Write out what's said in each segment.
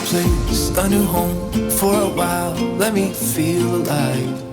place, a new home for a while. Let me feel alive.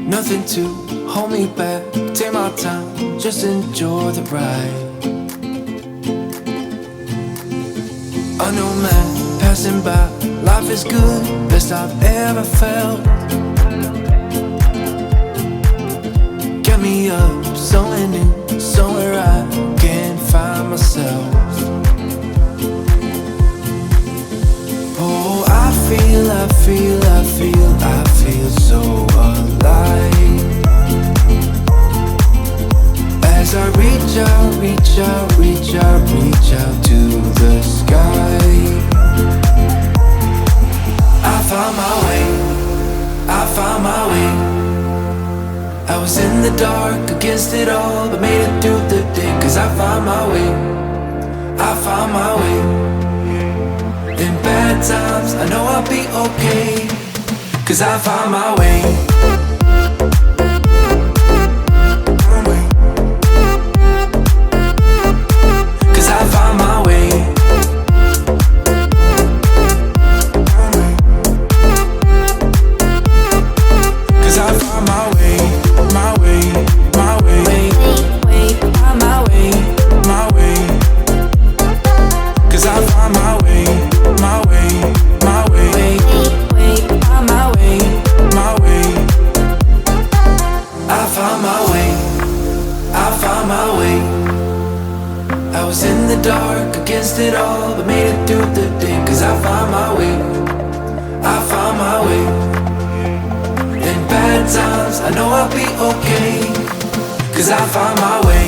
Nothing to hold me back. Take my time, just enjoy the ride. A new man passing by. Life is good, best I've ever felt. Get me up, somewhere new, somewhere I can find myself. Oh, I feel so alive. As I reach out to the sky. I found my way. I was in the dark against it all, but made it through the day. Cause I found my way. In bad times, I know I'll be okay. Cause I found my way. Cause I found my way. Cause I found my way. My way. Cause I found my way. My way. I was in the dark against it all, but made it through the day. Cause I found my way. In bad times, I know I'll be okay. Cause I found my way.